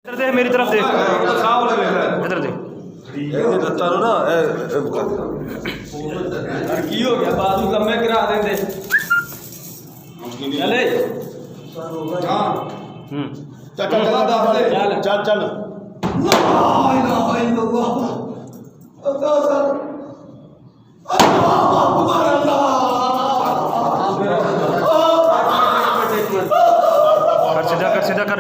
इधर दे, मेरी तरफ दे, इधर दे। ना की हो गया बाजू लम्बे करा देंगे चले हाँ चल चल चल कर सीधा कर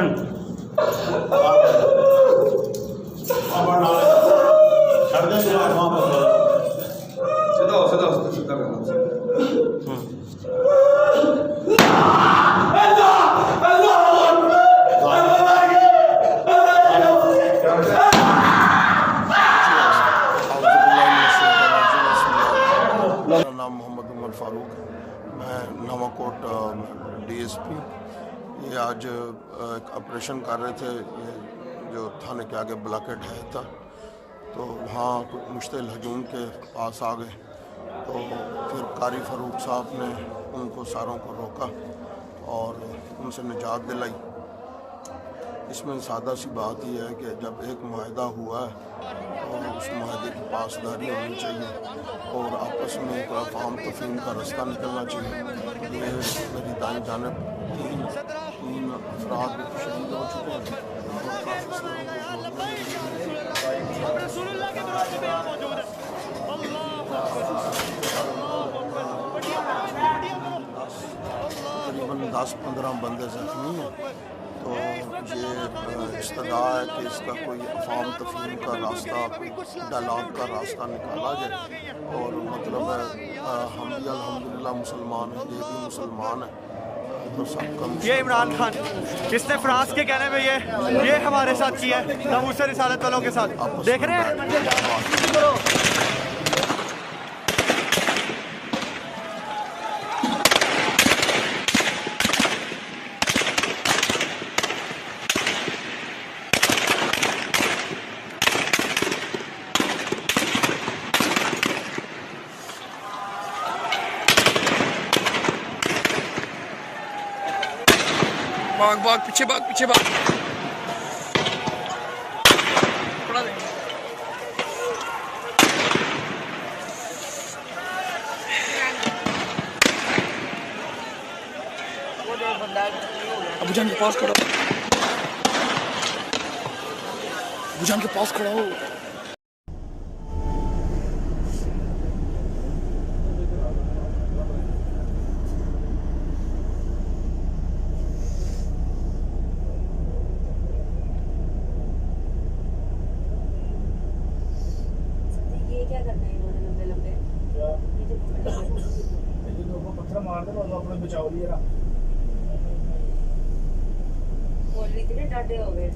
फारूक, मैं नवाकोट डीएसपी। ये आज एक ऑपरेशन कर रहे थे, ये जो थाने के आगे ब्लॉकेट है था, तो वहाँ कुछ मुश्तिल हजूम के पास आ गए। तो फिर कारी फारूक साहब ने उनको सारों को रोका और उनसे निजात दिलाई। इसमें सादा सी बात ही है कि जब एक माहिदा हुआ है तो उस माहिदे की पासदारी होनी चाहिए और आपस में एक अफाम तफहीम का रास्ता निकलना चाहिए। ये मेरी दाएं जानिब तीन अफराद शहीद हो चुके हैं तकरीबन 10-15 बंदे जख्मी हैं। तो ये इस्तदा है कि इसका कोई अफाम तफहीम का रास्ता, डालात का रास्ता निकाला जाए। और मतलब है हम भी अल्हम्दुलिल्लाह मुसलमान हैं, ये भी मुसलमान है, तो सब कम। ये इमरान खान जिसने फ्रांस के कहने में ये हमारे साथ किया है, नमूसे रिसालत वालों के साथ देख रहे हैं। भाग भाग पीछे भाग पीछे भाग पड़ा दे। अबू जान के पास खड़ा हो, अबू जान के पास खड़ा हो। क्या करना है इन्होंने लंबे लंबे पत्थर मार दे अपने बचाव लिए बोल रही थी ना, डांटे हो गए।